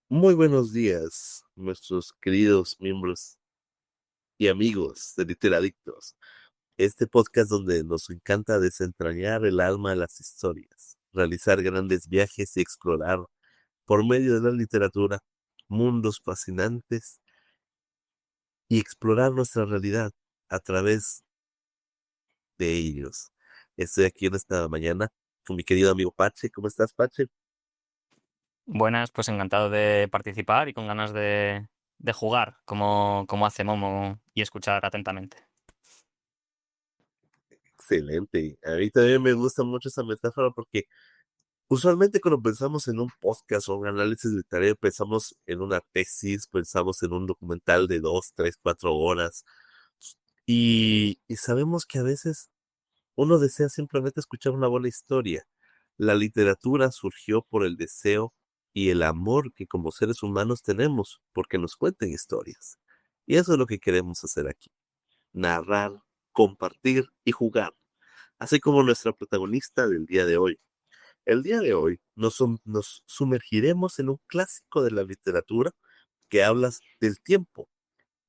Muy buenos días, nuestros queridos miembros y amigos de Literadictos. Este podcast donde nos encanta desentrañar el alma de las historias, realizar grandes viajes y explorar, por medio de la literatura, mundos fascinantes y explorar nuestra realidad a través de ellos. Estoy aquí en esta mañana con mi querido amigo Pache. ¿Cómo estás, Pache? Buenas, pues encantado de participar y con ganas de jugar, como hace Momo, y escuchar atentamente. Excelente. A mí también me gusta mucho esa metáfora porque usualmente cuando pensamos en un podcast o un análisis literario, pensamos en una tesis, pensamos en un documental de 2, 3, 4 horas y sabemos que a veces uno desea simplemente escuchar una buena historia. La literatura surgió por el deseo y el amor que como seres humanos tenemos porque nos cuenten historias. Y eso es lo que queremos hacer aquí, narrar, compartir y jugar, así como nuestra protagonista del día de hoy. El día de hoy nos sumergiremos en un clásico de la literatura que habla del tiempo,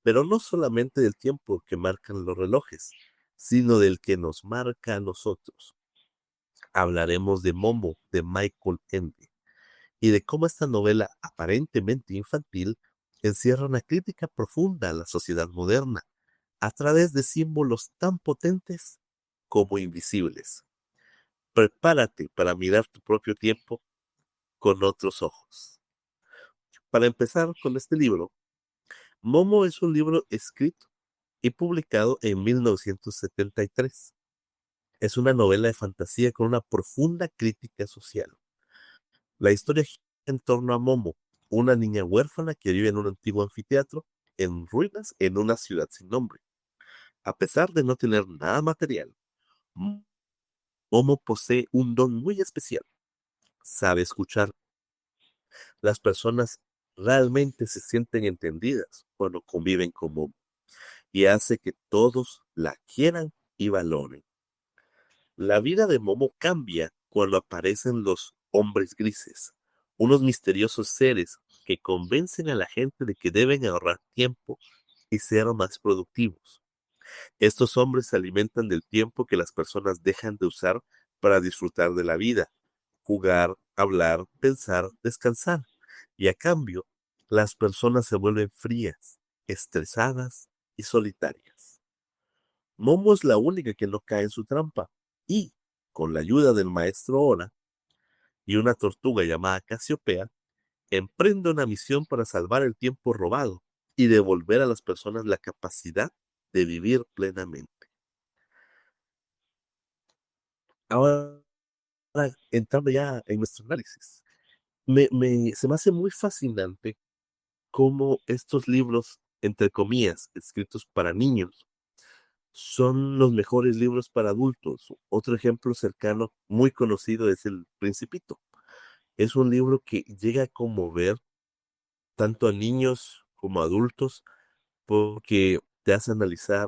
pero no solamente del tiempo que marcan los relojes, sino del que nos marca a nosotros. Hablaremos de Momo, de Michael Ende, y de cómo esta novela aparentemente infantil encierra una crítica profunda a la sociedad moderna, a través de símbolos tan potentes como invisibles. Prepárate para mirar tu propio tiempo con otros ojos. Para empezar con este libro, Momo es un libro escrito y publicado en 1973. Es una novela de fantasía con una profunda crítica social. La historia gira en torno a Momo, una niña huérfana que vive en un antiguo anfiteatro en ruinas en una ciudad sin nombre. A pesar de no tener nada material, Momo posee un don muy especial. Sabe escuchar. Las personas realmente se sienten entendidas cuando conviven con Momo y hace que todos la quieran y valoren. La vida de Momo cambia cuando aparecen los hombres grises, unos misteriosos seres que convencen a la gente de que deben ahorrar tiempo y ser más productivos. Estos hombres se alimentan del tiempo que las personas dejan de usar para disfrutar de la vida, jugar, hablar, pensar, descansar. Y a cambio, las personas se vuelven frías, estresadas y solitarias. Momo es la única que no cae en su trampa y, con la ayuda del maestro Ora y una tortuga llamada Casiopea, emprende una misión para salvar el tiempo robado y devolver a las personas la capacidad de vivir plenamente. Ahora, entrando ya en nuestro análisis, se me hace muy fascinante cómo estos libros, entre comillas, escritos para niños, son los mejores libros para adultos. Otro ejemplo cercano, muy conocido, es El Principito. Es un libro que llega a conmover tanto a niños como a adultos porque te hace analizar,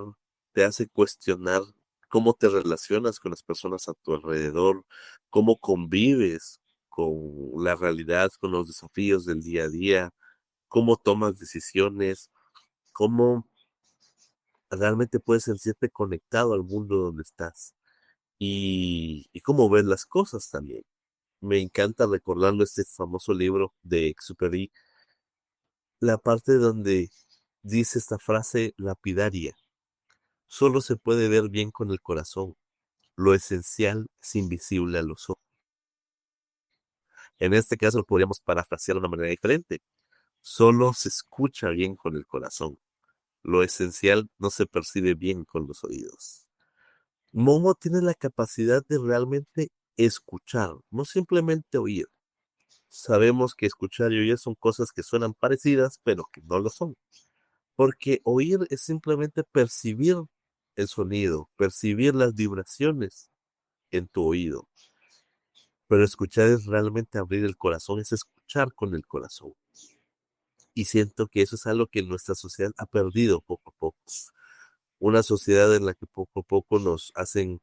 te hace cuestionar cómo te relacionas con las personas a tu alrededor, cómo convives con la realidad, con los desafíos del día a día, cómo tomas decisiones, cómo realmente puedes sentirte conectado al mundo donde estás y cómo ves las cosas también. Me encanta recordando este famoso libro de Exupéry, la parte donde dice esta frase lapidaria: solo se puede ver bien con el corazón, lo esencial es invisible a los ojos. En este caso lo podríamos parafrasear de una manera diferente: solo se escucha bien con el corazón, lo esencial no se percibe bien con los oídos. Momo tiene la capacidad de realmente escuchar, no simplemente oír. Sabemos que escuchar y oír son cosas que suenan parecidas, pero que no lo son. Porque oír es simplemente percibir el sonido, percibir las vibraciones en tu oído. Pero escuchar es realmente abrir el corazón, es escuchar con el corazón. Y siento que eso es algo que nuestra sociedad ha perdido poco a poco. Una sociedad en la que poco a poco nos hacen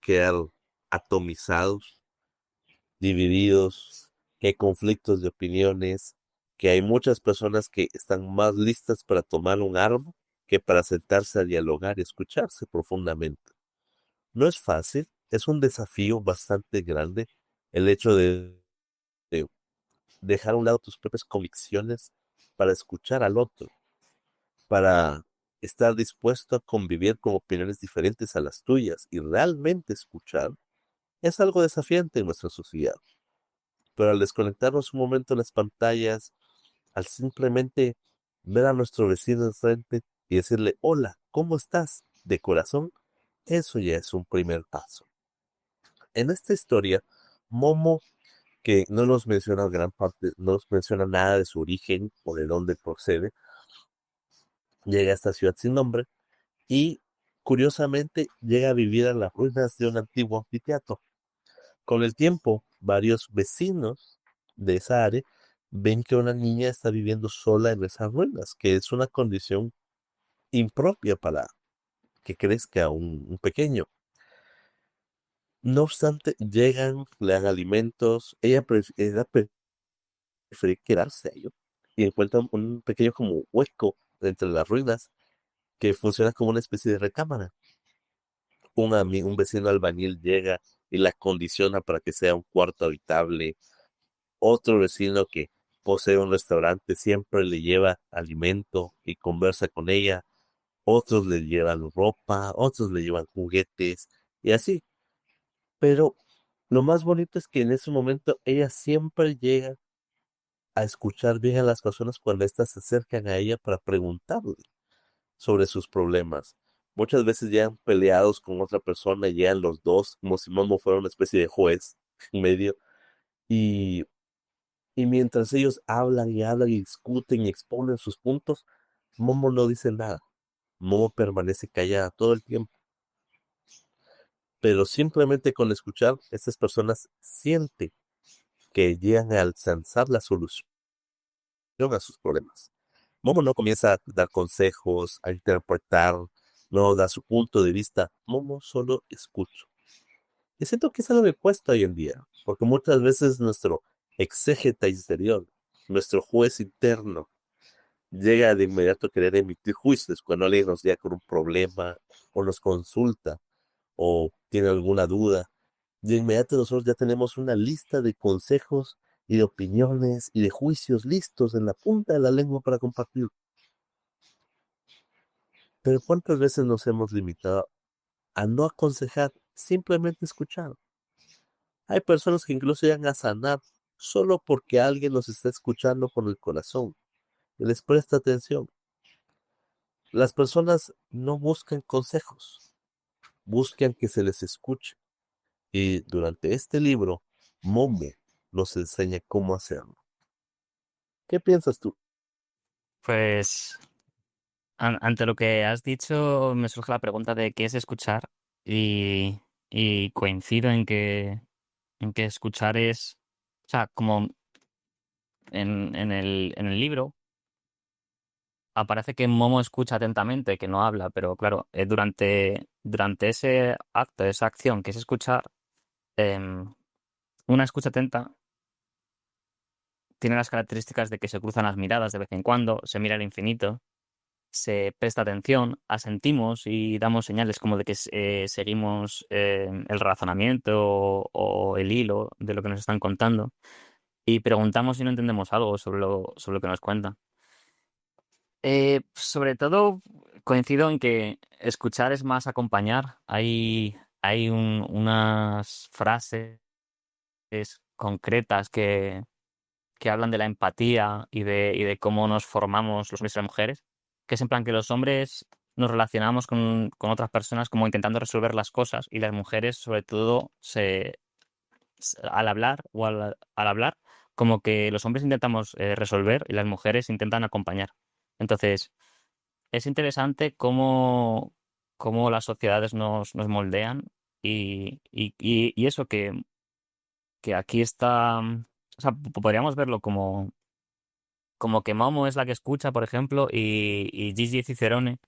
quedar atomizados, divididos, que hay conflictos de opiniones, que hay muchas personas que están más listas para tomar un arma que para sentarse a dialogar y escucharse profundamente. No es fácil, es un desafío bastante grande el hecho de dejar a un lado tus propias convicciones para escuchar al otro, para estar dispuesto a convivir con opiniones diferentes a las tuyas y realmente escuchar, es algo desafiante en nuestra sociedad. Pero al desconectarnos un momento de las pantallas, al simplemente ver a nuestro vecino enfrente y decirle, hola, ¿cómo estás? De corazón, eso ya es un primer paso. En esta historia, Momo, que no nos menciona gran parte, no nos menciona nada de su origen o de dónde procede, llega a esta ciudad sin nombre y curiosamente llega a vivir en las ruinas de un antiguo anfiteatro. Con el tiempo, varios vecinos de esa área ven que una niña está viviendo sola en esas ruinas, que es una condición impropia para que crezca un pequeño. No obstante, llegan, le dan alimentos, ella prefiere quedarse a ellos y encuentran un pequeño como hueco entre las ruinas que funciona como una especie de recámara. Un vecino albañil llega y la condiciona para que sea un cuarto habitable. Otro vecino que posee un restaurante siempre le lleva alimento y conversa con ella. Otros le llevan ropa, otros le llevan juguetes y así. Pero lo más bonito es que en ese momento ella siempre llega a escuchar bien a las personas cuando éstas se acercan a ella para preguntarle sobre sus problemas. Muchas veces llegan peleados con otra persona, y llegan los dos, como si Momo fuera una especie de juez en medio. Y, y mientras ellos hablan y discuten y exponen sus puntos, Momo no dice nada. Momo permanece callada todo el tiempo. Pero simplemente con escuchar, estas personas sienten que llegan a alcanzar la solución a sus problemas. Momo no comienza a dar consejos, a interpretar, no da su punto de vista. Momo solo escucha. Y siento que es algo que cuesta hoy en día, porque muchas veces nuestro exégeta exterior, nuestro juez interno, llega de inmediato a querer emitir juicios cuando alguien nos llega con un problema o nos consulta o tiene alguna duda. De inmediato nosotros ya tenemos una lista de consejos y de opiniones y de juicios listos en la punta de la lengua para compartir. Pero ¿cuántas veces nos hemos limitado a no aconsejar, simplemente escuchar? Hay personas que incluso llegan a sanar solo porque alguien los está escuchando con el corazón y les presta atención. Las personas no buscan consejos, buscan que se les escuche. Y durante este libro, Momo nos enseña cómo hacerlo. ¿Qué piensas tú? Pues ante lo que has dicho me surge la pregunta de qué es escuchar y, y coincido en que escuchar es, o sea, como en el libro aparece que Momo escucha atentamente, que no habla, pero claro, durante ese acto, esa acción que es escuchar, em, una escucha atenta tiene las características de que se cruzan las miradas de vez en cuando, se mira al infinito, se presta atención, asentimos y damos señales como de que seguimos el razonamiento o el hilo de lo que nos están contando y preguntamos si no entendemos algo sobre lo que nos cuentan. Sobre todo coincido en que escuchar es más acompañar. Hay unas frases concretas que hablan de la empatía y de cómo nos formamos los hombres y las mujeres, que es en plan que los hombres nos relacionamos con otras personas como intentando resolver las cosas y las mujeres sobre todo al hablar al hablar como que los hombres intentamos resolver y las mujeres intentan acompañar. Entonces, es interesante cómo las sociedades nos moldean y eso que aquí está, o sea, podríamos verlo como que Momo es la que escucha, por ejemplo, y Gigi Cicerone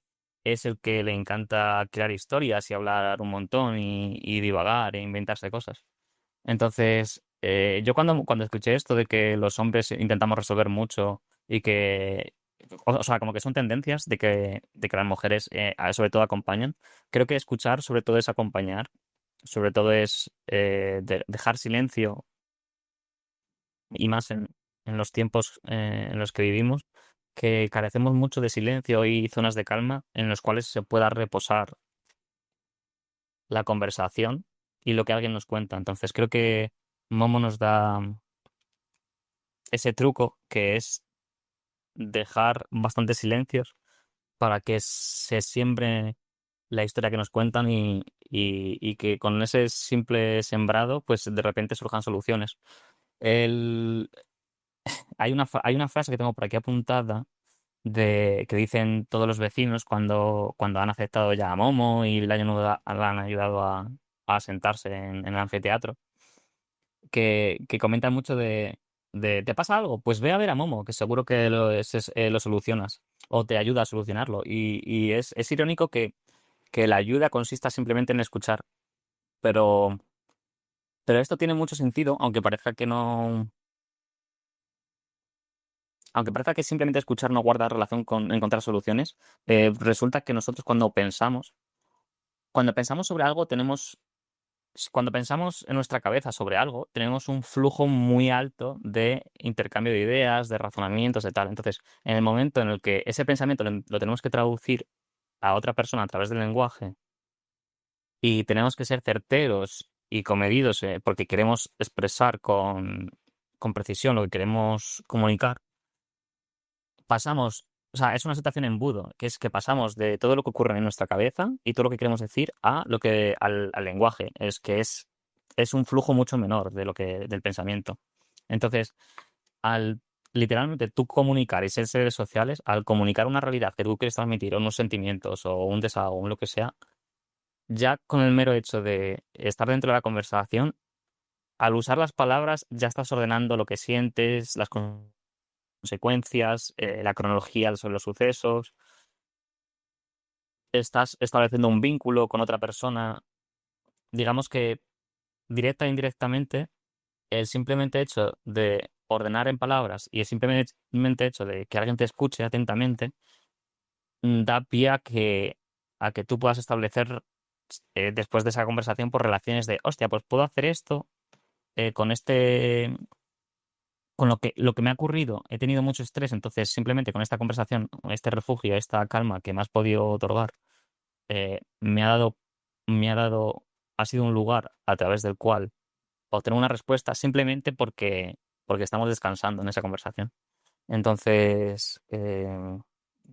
es el que le encanta crear historias y hablar un montón y divagar e inventarse cosas. Entonces, Yo cuando escuché esto de que los hombres intentamos resolver mucho y que, o sea, como que son tendencias de que las mujeres, sobre todo acompañan, creo que escuchar sobre todo es acompañar, sobre todo es dejar silencio y más en los tiempos en los que vivimos, que carecemos mucho de silencio y zonas de calma en los cuales se pueda reposar la conversación y lo que alguien nos cuenta. Entonces creo que Momo nos da ese truco que es dejar bastantes silencios para que se siembre la historia que nos cuentan y que con ese simple sembrado, pues de repente surjan soluciones. El, hay una frase que tengo por aquí apuntada que dicen todos los vecinos cuando han aceptado ya a Momo y le han ayudado a sentarse en el anfiteatro, que comentan mucho ¿te pasa algo? Pues ve a ver a Momo, que seguro que lo solucionas o te ayuda a solucionarlo. Y es irónico que la ayuda consista simplemente en escuchar, pero, pero esto tiene mucho sentido, aunque parezca que no, aunque parezca que simplemente escuchar no guarda relación con encontrar soluciones. Resulta que nosotros cuando pensamos sobre algo, cuando pensamos en nuestra cabeza sobre algo, tenemos un flujo muy alto de intercambio de ideas, de razonamientos, de tal. Entonces, en el momento en el que ese pensamiento lo tenemos que traducir a otra persona a través del lenguaje y tenemos que ser certeros y comedidos, porque queremos expresar con precisión lo que queremos comunicar, o sea, es una situación en embudo, que es que pasamos de todo lo que ocurre en nuestra cabeza y todo lo que queremos decir al lenguaje. Es un flujo mucho menor del pensamiento. Entonces, al literalmente tú comunicar y ser seres sociales, al comunicar una realidad que tú quieres transmitir, o unos sentimientos, o un desahogo, o lo que sea, ya con el mero hecho de estar dentro de la conversación, al usar las palabras, ya estás ordenando lo que sientes, las consecuencias, la cronología sobre los sucesos, estás estableciendo un vínculo con otra persona. Digamos que directa e indirectamente, el simplemente hecho de ordenar en palabras y el simplemente hecho de que alguien te escuche atentamente, da pie a que tú puedas establecer, después de esa conversación, por relaciones de, hostia, pues puedo hacer esto con con lo que me ha ocurrido. He tenido mucho estrés, entonces simplemente con esta conversación, este refugio, esta calma que me has podido otorgar, me ha dado, ha sido un lugar a través del cual obtener una respuesta simplemente porque estamos descansando en esa conversación. Entonces,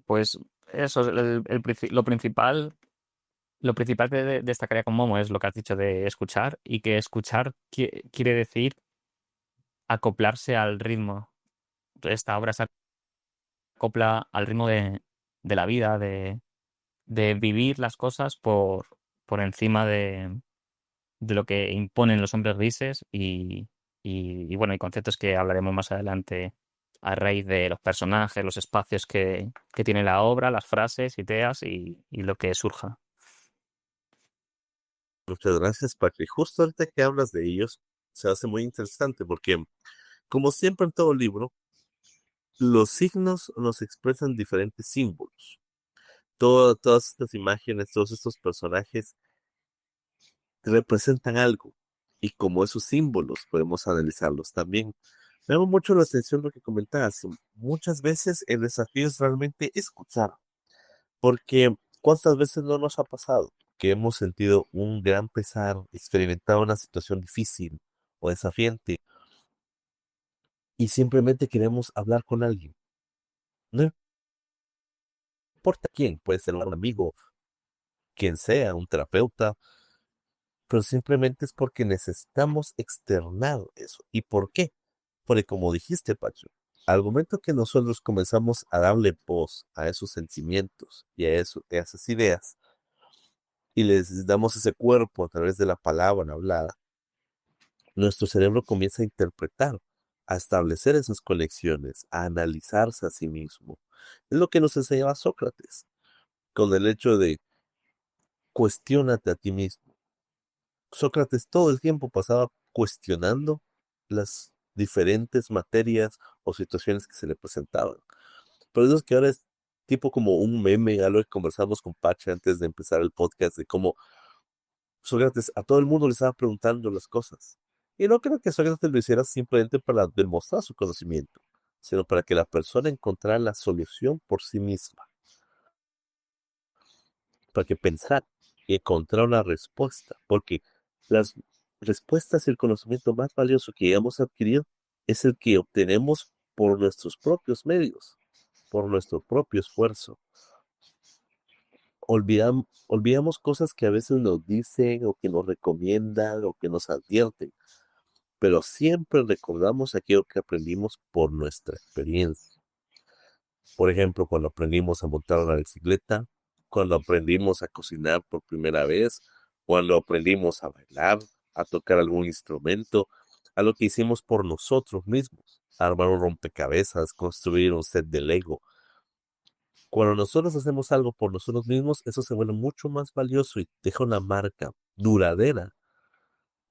pues eso, lo principal que destacaría con Momo es lo que has dicho de escuchar y que escuchar quiere decir acoplarse al ritmo. Esta obra se acopla al ritmo de la vida, de vivir las cosas por encima de lo que imponen los hombres grises y bueno, hay conceptos que hablaremos más adelante a raíz de los personajes, los espacios que tiene la obra, las frases, ideas y lo que surja. Muchas gracias, Patrick. Justo ahorita que hablas de ellos, se hace muy interesante porque, como siempre en todo libro, los signos nos expresan diferentes símbolos. Todas estas imágenes, todos estos personajes representan algo. Y como esos símbolos podemos analizarlos también. Me llama mucho la atención lo que comentabas. Muchas veces el desafío es realmente escuchar. Porque ¿cuántas veces no nos ha pasado que hemos sentido un gran pesar, experimentado una situación difícil o desafiante y simplemente queremos hablar con alguien? No importa quién, puede ser un amigo, quien sea, un terapeuta, pero simplemente es porque necesitamos externar eso. ¿Y por qué? Porque como dijiste, Pacho, al momento que nosotros comenzamos a darle voz a esos sentimientos y a esas ideas, y les damos ese cuerpo a través de la palabra hablada, nuestro cerebro comienza a interpretar, a establecer esas conexiones, a analizarse a sí mismo. Es lo que nos enseñaba Sócrates, con el hecho de cuestiónate a ti mismo. Sócrates todo el tiempo pasaba cuestionando las diferentes materias o situaciones que se le presentaban. Por eso es que ahora es tipo como un meme, algo que conversamos con Pacha antes de empezar el podcast, de cómo Sócrates a todo el mundo le estaba preguntando las cosas. Y no creo que Sócrates lo hiciera simplemente para demostrar su conocimiento, sino para que la persona encontrara la solución por sí misma, para que pensara y encontrara una respuesta, porque las respuestas y el conocimiento más valioso que hemos adquirido es el que obtenemos por nuestros propios medios, por nuestro propio esfuerzo. Olvidamos cosas que a veces nos dicen o que nos recomiendan o que nos advierten, pero siempre recordamos aquello que aprendimos por nuestra experiencia. Por ejemplo, cuando aprendimos a montar una bicicleta, cuando aprendimos a cocinar por primera vez, cuando aprendimos a bailar, a tocar algún instrumento, a lo que hicimos por nosotros mismos, armar un rompecabezas, construir un set de Lego. Cuando nosotros hacemos algo por nosotros mismos, eso se vuelve mucho más valioso y deja una marca duradera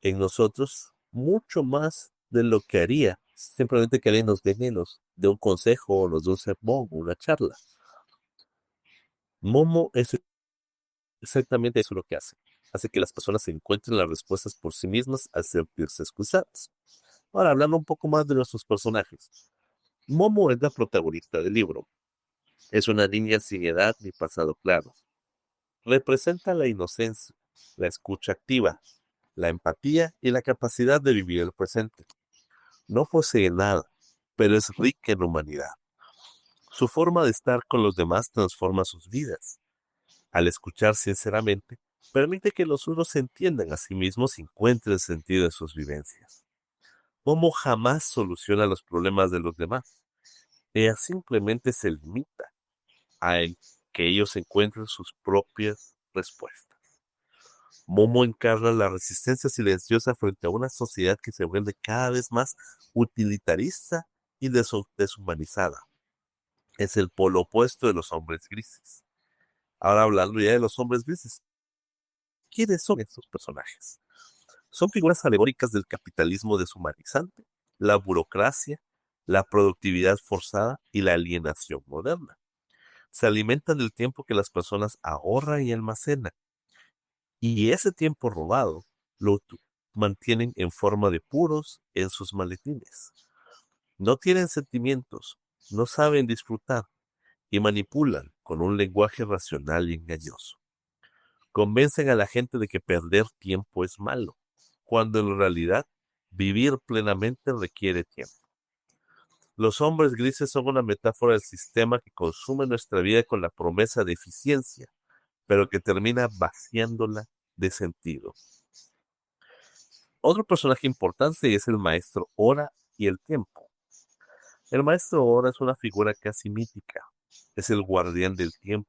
en nosotros, mucho más de lo que haría simplemente que alguien nos dé menos de un consejo o nos dé un sermón o una charla. Momo es exactamente eso lo que hace. Hace que las personas encuentren las respuestas por sí mismas al sentirse escuchadas. Ahora, hablando un poco más de nuestros personajes. Momo es la protagonista del libro. Es una niña sin edad ni pasado claro. Representa la inocencia, la escucha activa, la empatía y la capacidad de vivir el presente. No posee nada, pero es rica en humanidad. Su forma de estar con los demás transforma sus vidas. Al escuchar sinceramente, permite que los unos se entiendan a sí mismos y encuentren sentido en sus vivencias. Momo jamás soluciona los problemas de los demás. Ella simplemente se limita a que ellos encuentren sus propias respuestas. Momo encarna la resistencia silenciosa frente a una sociedad que se vuelve cada vez más utilitarista y deshumanizada. Es el polo opuesto de los hombres grises. Ahora hablando ya de los hombres grises, ¿quiénes son estos personajes? Son figuras alegóricas del capitalismo deshumanizante, la burocracia, la productividad forzada y la alienación moderna. Se alimentan del tiempo que las personas ahorran y almacenan, y ese tiempo robado mantienen en forma de puros en sus maletines. No tienen sentimientos, no saben disfrutar y manipulan con un lenguaje racional y engañoso. Convencen a la gente de que perder tiempo es malo, cuando en realidad vivir plenamente requiere tiempo. Los hombres grises son una metáfora del sistema que consume nuestra vida con la promesa de eficiencia, pero que termina vaciándola de sentido. Otro personaje importante es el maestro Hora y el tiempo. El maestro Hora es una figura casi mítica. Es el guardián del tiempo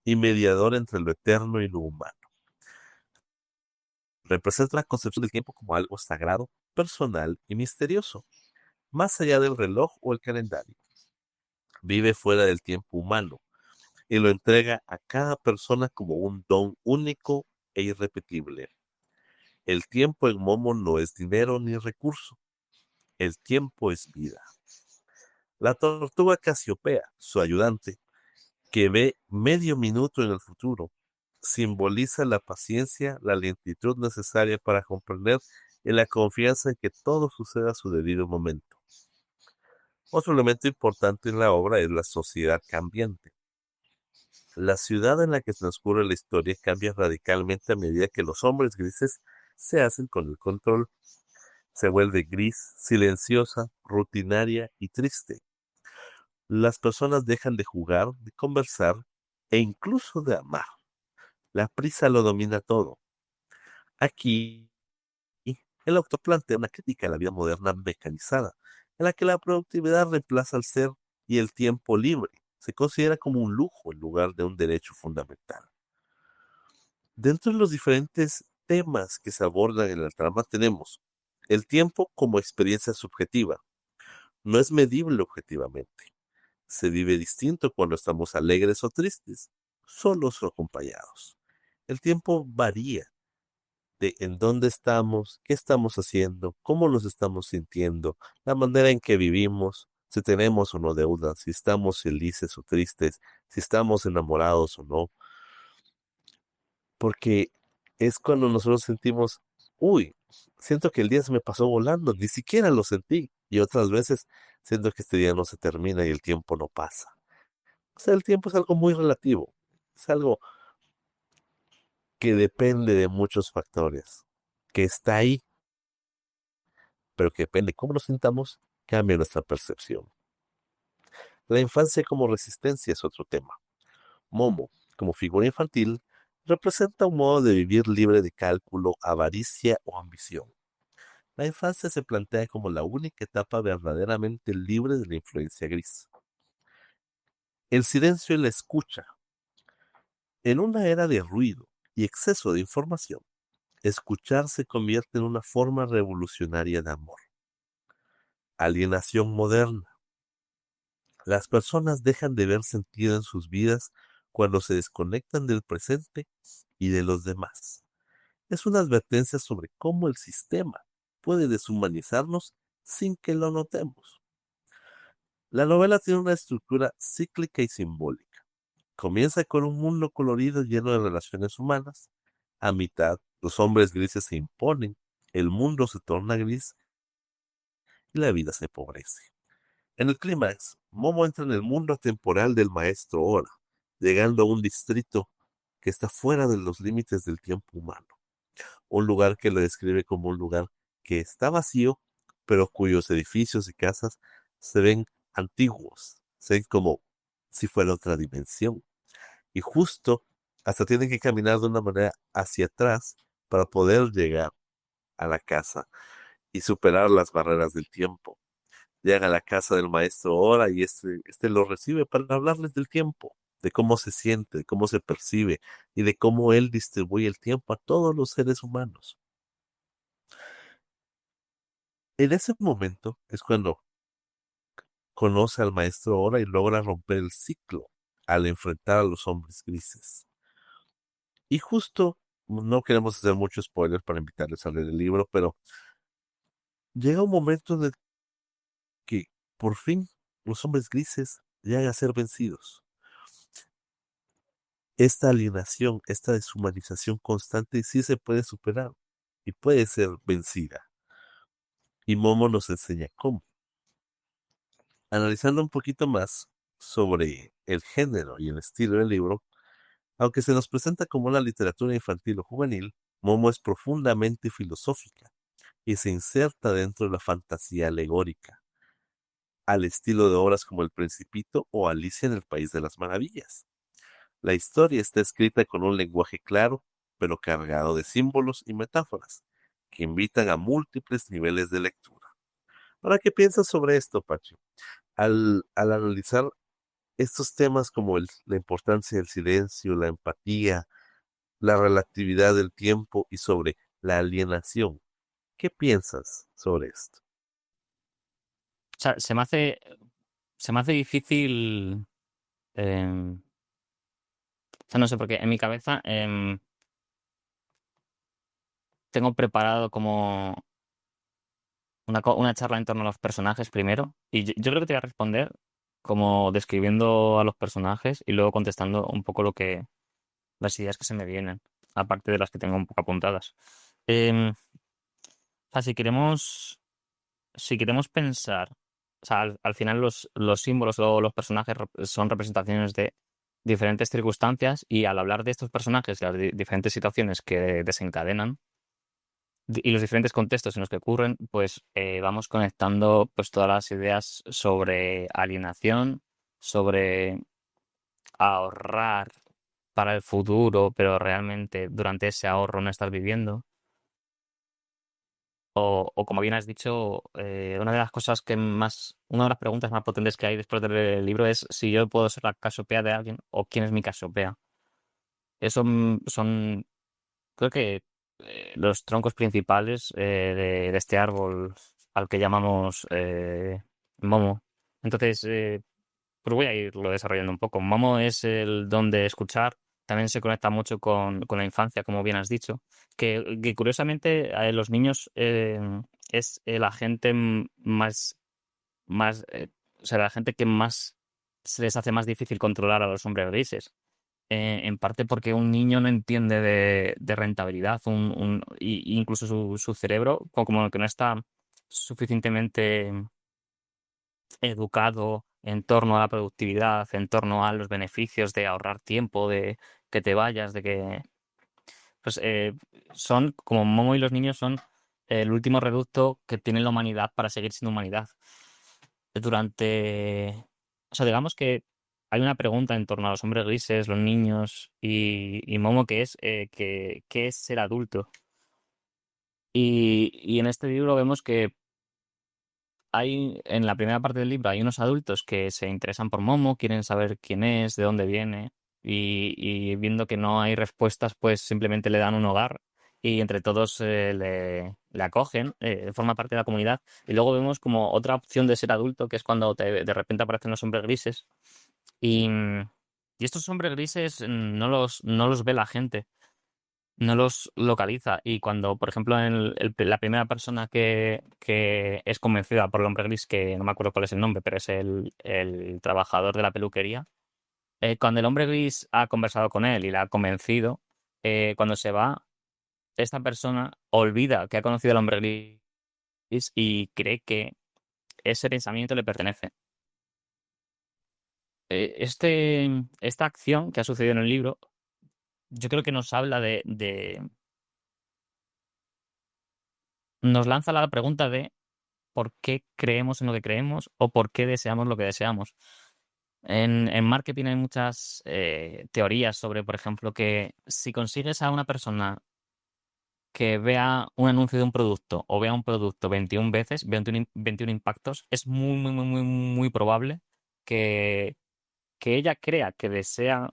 y mediador entre lo eterno y lo humano. Representa la concepción del tiempo como algo sagrado, personal y misterioso, más allá del reloj o el calendario. Vive fuera del tiempo humano y lo entrega a cada persona como un don único e irrepetible. El tiempo en Momo no es dinero ni recurso. El tiempo es vida. La tortuga Casiopea, su ayudante, que ve medio minuto en el futuro, simboliza la paciencia, la lentitud necesaria para comprender y la confianza en que todo suceda a su debido momento. Otro elemento importante en la obra es la sociedad cambiante. La ciudad en la que transcurre la historia cambia radicalmente a medida que los hombres grises se hacen con el control. Se vuelve gris, silenciosa, rutinaria y triste. Las personas dejan de jugar, de conversar e incluso de amar. La prisa lo domina todo. Aquí, el autor plantea una crítica a la vida moderna mecanizada, en la que la productividad reemplaza al ser y el tiempo libre se considera como un lujo en lugar de un derecho fundamental. Dentro de los diferentes temas que se abordan en la trama tenemos el tiempo como experiencia subjetiva. No es medible objetivamente. Se vive distinto cuando estamos alegres o tristes, solos o acompañados. El tiempo varía de en dónde estamos, qué estamos haciendo, cómo nos estamos sintiendo, la manera en que vivimos, si tenemos o no deudas, si estamos felices o tristes, si estamos enamorados o no, porque es cuando nosotros sentimos, uy, siento que el día se me pasó volando, ni siquiera lo sentí, y otras veces siento que este día no se termina y el tiempo no pasa. O sea, el tiempo es algo muy relativo, es algo que depende de muchos factores, que está ahí, pero que depende de cómo nos sintamos, cambia nuestra percepción. La infancia como resistencia es otro tema. Momo, como figura infantil, representa un modo de vivir libre de cálculo, avaricia o ambición. La infancia se plantea como la única etapa verdaderamente libre de la influencia gris. El silencio y la escucha. En una era de ruido y exceso de información, escuchar se convierte en una forma revolucionaria de amor. Alienación moderna. Las personas dejan de ver sentido en sus vidas cuando se desconectan del presente y de los demás. Es una advertencia sobre cómo el sistema puede deshumanizarnos sin que lo notemos. La novela tiene una estructura cíclica y simbólica. Comienza con un mundo colorido lleno de relaciones humanas. A mitad, los hombres grises se imponen, el mundo se torna gris y la vida se empobrece. En el clímax, Momo entra en el mundo temporal del maestro Ora, llegando a un distrito que está fuera de los límites del tiempo humano. Un lugar que lo describe como un lugar que está vacío, pero cuyos edificios y casas se ven antiguos, se ven como si fuera otra dimensión. Y justo hasta tienen que caminar de una manera hacia atrás para poder llegar a la casa y superar las barreras del tiempo. Llegan a la casa del maestro Ora y este lo recibe para hablarles del tiempo, de cómo se siente, de cómo se percibe y de cómo él distribuye el tiempo a todos los seres humanos. En ese momento es cuando conoce al maestro Ora y logra romper el ciclo al enfrentar a los hombres grises. Y justo, no queremos hacer mucho spoiler para invitarles a leer el libro, pero llega un momento en el que por fin los hombres grises llegan a ser vencidos. Esta alienación, esta deshumanización constante sí se puede superar y puede ser vencida. Y Momo nos enseña cómo. Analizando un poquito más sobre el género y el estilo del libro, aunque se nos presenta como una literatura infantil o juvenil, Momo es profundamente filosófica y se inserta dentro de la fantasía alegórica, al estilo de obras como El Principito o Alicia en el País de las Maravillas. La historia está escrita con un lenguaje claro, pero cargado de símbolos y metáforas, que invitan a múltiples niveles de lectura. Ahora, ¿qué piensas sobre esto, Pachi? Al analizar estos temas como la importancia del silencio, la empatía, la relatividad del tiempo y sobre la alienación, ¿qué piensas sobre esto? O sea, se me hace difícil. O sea, no sé, porque en mi cabeza tengo preparado como una charla en torno a los personajes primero. Y yo creo que te voy a responder como describiendo a los personajes y luego contestando un poco las ideas que se me vienen, aparte de las que tengo un poco apuntadas. O sea, si queremos pensar, o sea, al final los símbolos o los personajes son representaciones de diferentes circunstancias y al hablar de estos personajes, las diferentes situaciones que desencadenan y los diferentes contextos en los que ocurren, pues vamos conectando pues todas las ideas sobre alienación, sobre ahorrar para el futuro, pero realmente durante ese ahorro no estar viviendo. O como bien has dicho, una de las cosas una de las preguntas más potentes que hay después de leer el libro es si yo puedo ser la casopea de alguien o quién es mi casopea. Eso son, creo que los troncos principales de este árbol al que llamamos Momo. Entonces, pues voy a irlo desarrollando un poco. Momo es el don de escuchar, también se conecta mucho con la infancia, como bien has dicho, que curiosamente los niños es la gente más o sea, la gente que más se les hace más difícil controlar a los hombres grises. En parte porque un niño no entiende de rentabilidad, incluso su cerebro, como que no está suficientemente educado en torno a la productividad, en torno a los beneficios de ahorrar tiempo, de que te vayas, de que pues son, como Momo y los niños, son el último reducto que tiene la humanidad para seguir siendo humanidad. O sea, digamos que hay una pregunta en torno a los hombres grises, los niños y Momo, que es ¿qué es ser adulto? Y en este libro vemos que en la primera parte del libro hay unos adultos que se interesan por Momo, quieren saber quién es, de dónde viene, y viendo que no hay respuestas, pues simplemente le dan un hogar y entre todos le acogen, forma parte de la comunidad. Y luego vemos como otra opción de ser adulto, que es cuando de repente aparecen los hombres grises. Y, y estos hombres grises no los ve la gente, no los localiza. Y cuando, por ejemplo, la primera persona que es convencida por el hombre gris, que no me acuerdo cuál es el nombre, pero es el trabajador de la peluquería, cuando el hombre gris ha conversado con él y la ha convencido, cuando se va, esta persona olvida que ha conocido al hombre gris y cree que ese pensamiento le pertenece. Esta acción que ha sucedido en el libro, yo creo que nos habla nos lanza la pregunta de por qué creemos en lo que creemos o por qué deseamos lo que deseamos. En marketing hay muchas teorías sobre, por ejemplo, que si consigues a una persona que vea un anuncio de un producto o vea un producto 21 veces, 21 impactos, es muy probable que, que ella crea que desea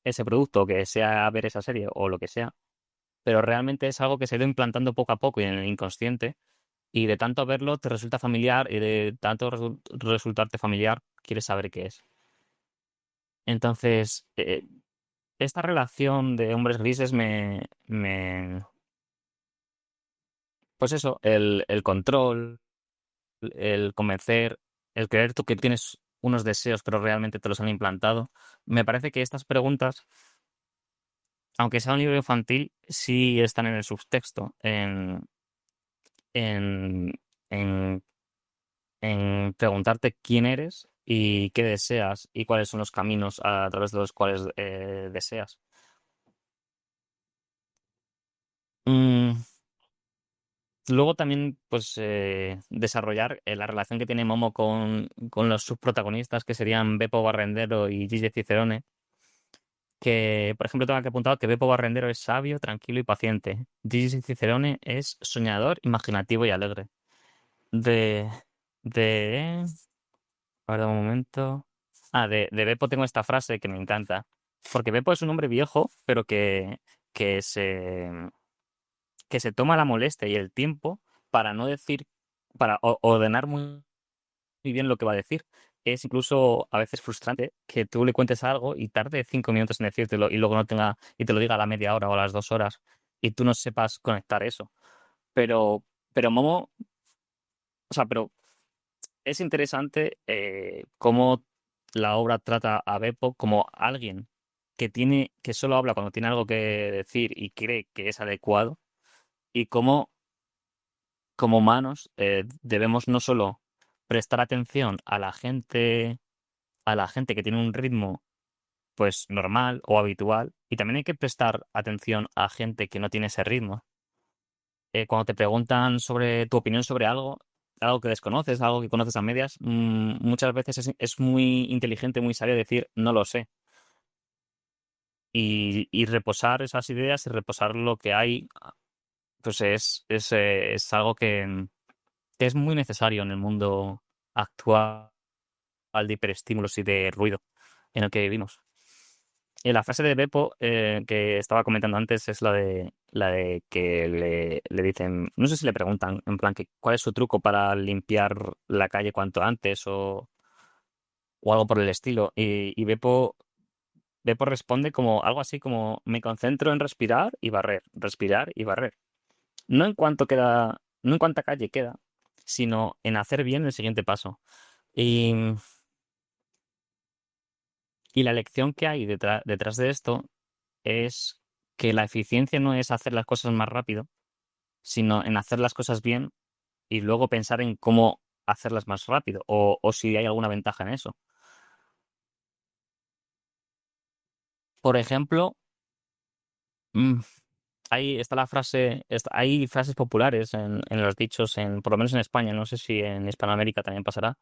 ese producto o que desea ver esa serie o lo que sea, pero realmente es algo que se ha ido implantando poco a poco y en el inconsciente. Y de tanto verlo te resulta familiar y de tanto resultarte familiar quieres saber qué es. Entonces, esta relación de hombres grises pues eso, el control, el convencer, el creer tú que tienes unos deseos pero realmente te los han implantado, me parece que estas preguntas, aunque sea un libro infantil, sí están en el subtexto, en, en en preguntarte quién eres y qué deseas y cuáles son los caminos a través de los cuales deseas. Mm, luego también, pues, desarrollar la relación que tiene Momo con los subprotagonistas, que serían Beppo Barrendero y Gigi Cicerone, que, por ejemplo, tengo que apuntar que Beppo Barrendero es sabio, tranquilo y paciente. Gigi Cicerone es soñador, imaginativo y alegre. De... de... A ver, un momento. De Beppo tengo esta frase que me encanta. Porque Beppo es un hombre viejo, pero que se, que se toma la molestia y el tiempo para no decir, para ordenar muy bien lo que va a decir. Es incluso a veces frustrante que tú le cuentes algo y tarde 5 minutos en decírtelo y luego no tenga, y te lo diga a la media hora o a las 2 horas y tú no sepas conectar eso. Pero, pero Momo, o sea, pero es interesante cómo la obra trata a Beppo como alguien que solo habla cuando tiene algo que decir y cree que es adecuado, y cómo como humanos debemos no solo prestar atención a la gente que tiene un ritmo pues normal o habitual, y también hay que prestar atención a gente que no tiene ese ritmo. Cuando te preguntan sobre tu opinión sobre algo, algo que desconoces, algo que conoces a medias, muchas veces es muy inteligente, muy sabio decir no lo sé. Y reposar esas ideas y reposar lo que hay, pues es algo que es muy necesario en el mundo actual de hiperestímulos y de ruido en el que vivimos. Y la frase de Beppo que estaba comentando antes es la de que le dicen, no sé si le preguntan, en plan, que cuál es su truco para limpiar la calle cuanto antes o algo por el estilo. Y Beppo Beppo responde como algo así como me concentro en respirar y barrer. No en cuánto queda, no en cuánta calle queda, sino en hacer bien el siguiente paso. Y, y la lección que hay detrás de esto es que la eficiencia no es hacer las cosas más rápido, sino en hacer las cosas bien y luego pensar en cómo hacerlas más rápido o si hay alguna ventaja en eso. Por ejemplo, mm, ahí está la frase, hay frases populares en los dichos, por lo menos en España, no sé si en Hispanoamérica también pasará.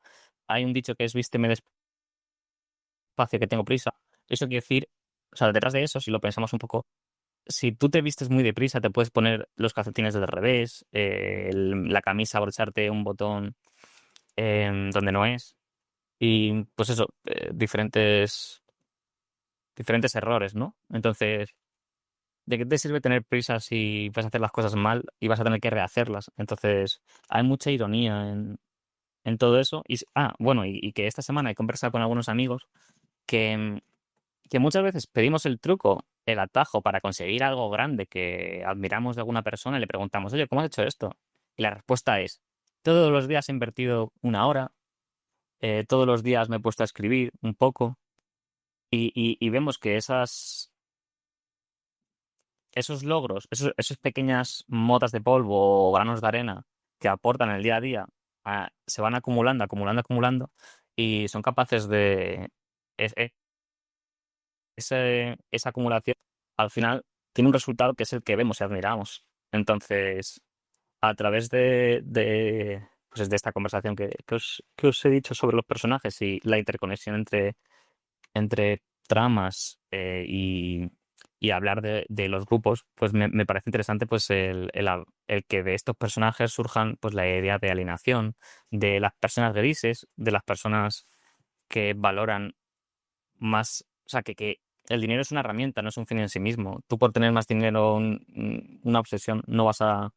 Hay un dicho que es vísteme despacio que tengo prisa. Eso quiere decir, o sea, detrás de eso, si lo pensamos un poco, si tú te vistes muy deprisa, te puedes poner los calcetines del revés, la camisa, abrocharte un botón donde no es. Y pues eso, diferentes errores, ¿no? Entonces, ¿de qué te sirve tener prisa si vas a hacer las cosas mal y vas a tener que rehacerlas? Entonces, hay mucha ironía en todo eso. Bueno, y que esta semana he conversado con algunos amigos que, que muchas veces pedimos el truco, el atajo para conseguir algo grande que admiramos de alguna persona y le preguntamos, oye, ¿cómo has hecho esto? Y la respuesta es, todos los días he invertido una hora, todos los días me he puesto a escribir un poco y vemos que esos logros, esas pequeñas motas de polvo o granos de arena que aportan el día a día, se van acumulando, acumulando, acumulando y son capaces es- es- esa acumulación al final tiene un resultado que es el que vemos y admiramos. Entonces, a través pues de esta conversación que os he dicho sobre los personajes y la interconexión entre tramas y hablar de los grupos, pues me parece interesante pues el que de estos personajes surjan pues la idea de alienación, de las personas grises, de las personas que valoran más, o sea, que el dinero es una herramienta, no es un fin en sí mismo. Tú por tener más dinero, una obsesión, no vas a... O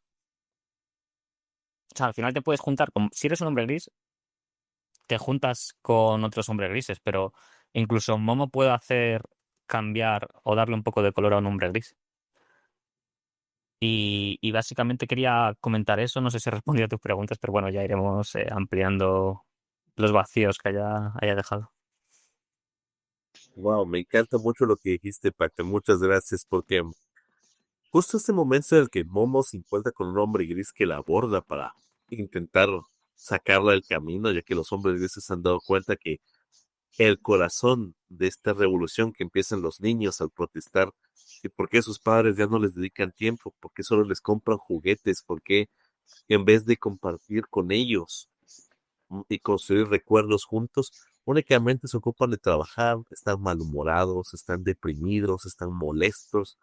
sea, al final te puedes juntar con... Si eres un hombre gris, te juntas con otros hombres grises, pero incluso Momo puede hacer cambiar o darle un poco de color a un hombre gris. Y básicamente quería comentar eso, no sé si he respondido a tus preguntas, pero bueno, ya iremos ampliando los vacíos que haya dejado. Wow, me encanta mucho lo que dijiste, Paco. Muchas gracias, porque justo este momento en el que Momo se encuentra con un hombre gris que la aborda para intentar sacarla del camino, ya que los hombres grises se han dado cuenta que el corazón de esta revolución que empiezan los niños al protestar, y por qué sus padres ya no les dedican tiempo, por qué solo les compran juguetes, por qué en vez de compartir con ellos y construir recuerdos juntos, únicamente se ocupan de trabajar, están malhumorados, están deprimidos, están molestos,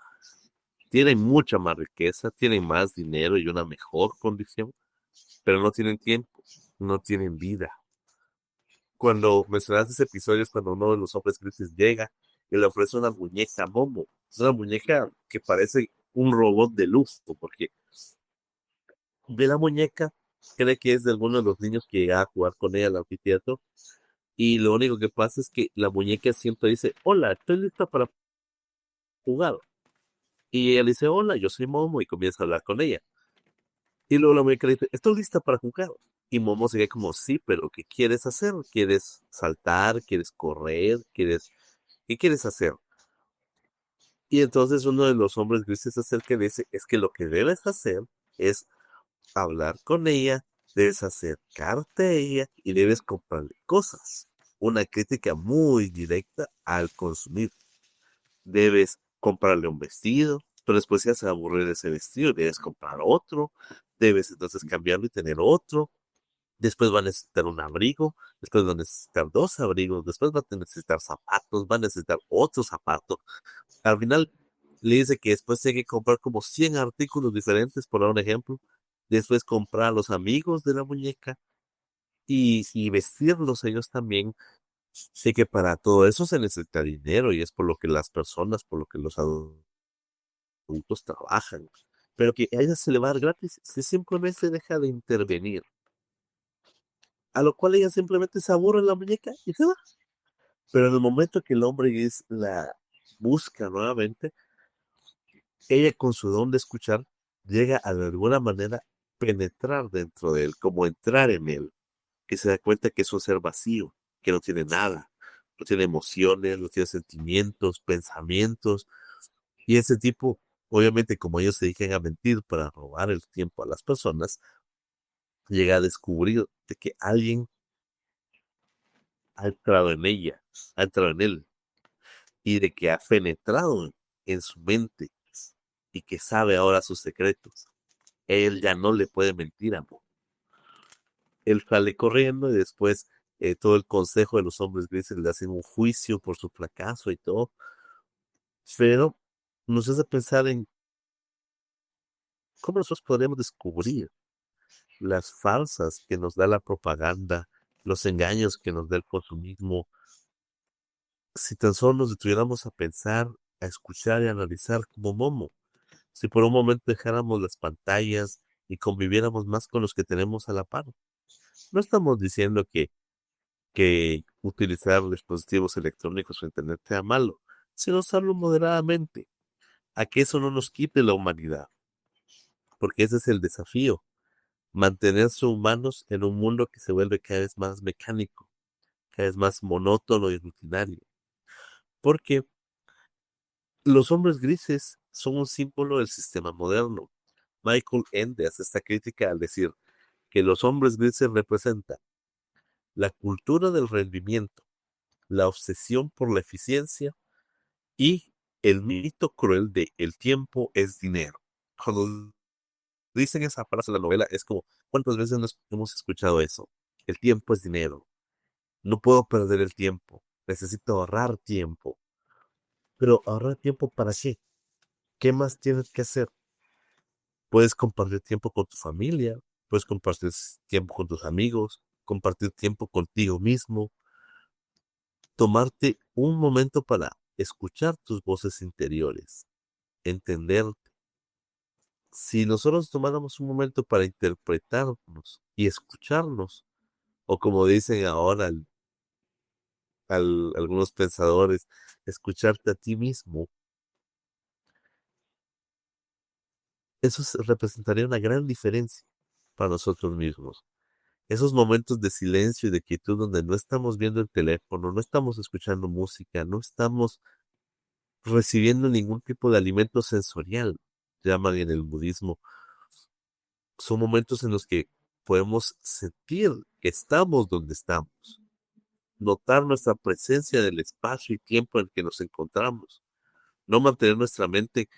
tienen mucha más riqueza, tienen más dinero y una mejor condición, pero no tienen tiempo, no tienen vida. Cuando mencionaste ese episodio es cuando uno de los hombres grises llega y le ofrece una muñeca a Momo. Es una muñeca que parece un robot de luz, porque ve la muñeca, cree que es de alguno de los niños que llega a jugar con ella al anfiteatro, y lo único que pasa es que la muñeca siempre dice, hola, estoy lista para jugar. Y ella dice, hola, yo soy Momo, y comienza a hablar con ella. Y luego la muñeca le dice, estoy lista para jugar. Y Momo se queda como, sí, pero ¿qué quieres hacer? ¿Quieres saltar? ¿Quieres correr? ¿Qué quieres hacer? Y entonces uno de los hombres grises se acerca y le dice, es que lo que debes hacer es hablar con ella, debes acercarte a ella y debes comprarle cosas. Una crítica muy directa al consumir. Debes comprarle un vestido, pero después ya se va a aburrir de ese vestido, debes comprar otro, debes entonces cambiarlo y tener otro. Después va a necesitar un abrigo, después va a necesitar dos abrigos, después va a necesitar zapatos, va a necesitar otro zapato. Al final le dice que después tiene que comprar como 100 artículos diferentes, por dar un ejemplo. Después comprar a los amigos de la muñeca y vestirlos ellos también. Sé que para todo eso se necesita dinero y es por lo que las personas, por lo que los adultos trabajan. Pero que a ella se le va a dar gratis si simplemente deja de intervenir. A lo cual ella simplemente se aburre en la muñeca y se va. Pero en el momento que el hombre es busca nuevamente, ella con su don de escuchar llega a de alguna manera penetrar dentro de él, como entrar en él, que se da cuenta que es un ser vacío, que no tiene nada, no tiene emociones, no tiene sentimientos, pensamientos, y ese tipo, obviamente como ellos se dedican a mentir para robar el tiempo a las personas, llega a descubrir de que alguien ha entrado en ella, ha entrado en él, y de que ha penetrado en su mente y que sabe ahora sus secretos. Él ya no le puede mentir, amor. Él sale corriendo y después todo el consejo de los hombres grises le hacen un juicio por su fracaso y todo. Pero nos hace pensar en cómo nosotros podríamos descubrir las falsas que nos da la propaganda, los engaños que nos da el consumismo, si tan solo nos detuviéramos a pensar, a escuchar y a analizar como Momo. Si por un momento dejáramos las pantallas y conviviéramos más con los que tenemos a la par. No estamos diciendo que utilizar dispositivos electrónicos o internet sea malo, sino usarlo moderadamente, a que eso no nos quite la humanidad, porque ese es el desafío, mantenerse humanos en un mundo que se vuelve cada vez más mecánico, cada vez más monótono y rutinario, porque los hombres grises son un símbolo del sistema moderno. Michael Ende hace esta crítica al decir que los hombres grises representan la cultura del rendimiento, la obsesión por la eficiencia y el mito cruel de el tiempo es dinero. Cuando dicen esa frase en la novela es como, ¿cuántas veces nos hemos escuchado eso? El tiempo es dinero. No puedo perder el tiempo. Necesito ahorrar tiempo. Pero ahorrar tiempo ¿para qué? ¿Qué más tienes que hacer? Puedes compartir tiempo con tu familia, puedes compartir tiempo con tus amigos, compartir tiempo contigo mismo, tomarte un momento para escuchar tus voces interiores, entenderte. Si nosotros tomáramos un momento para interpretarnos y escucharnos, o como dicen ahora algunos pensadores, escucharte a ti mismo, eso representaría una gran diferencia para nosotros mismos. Esos momentos de silencio y de quietud donde no estamos viendo el teléfono, no estamos escuchando música, no estamos recibiendo ningún tipo de alimento sensorial, llaman en el budismo, son momentos en los que podemos sentir que estamos donde estamos, notar nuestra presencia en el espacio y tiempo en que nos encontramos, no mantener nuestra mente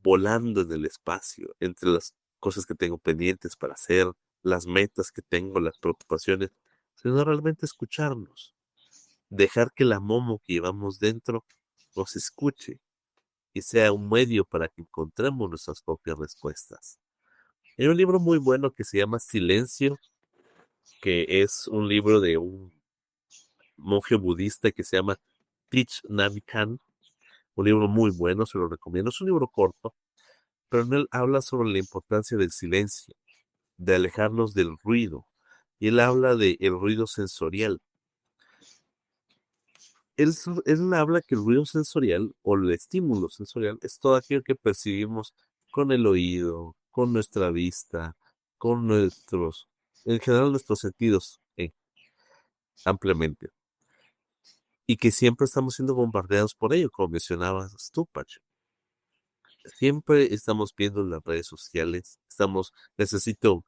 volando en el espacio, entre las cosas que tengo pendientes para hacer, las metas que tengo, las preocupaciones, sino realmente escucharnos, dejar que la Momo que llevamos dentro nos escuche y sea un medio para que encontremos nuestras propias respuestas. Hay un libro muy bueno que se llama Silencio, que es un libro de un monje budista que se llama Thich Nhat Hanh, un libro muy bueno, se lo recomiendo. Es un libro corto, pero en él habla sobre la importancia del silencio, de alejarnos del ruido. Y él habla del ruido sensorial. Él habla que el ruido sensorial o el estímulo sensorial es todo aquello que percibimos con el oído, con nuestra vista, con en general nuestros sentidos ampliamente. Y que siempre estamos siendo bombardeados por ello, como mencionabas tú, Pacho. Siempre estamos viendo las redes sociales, necesito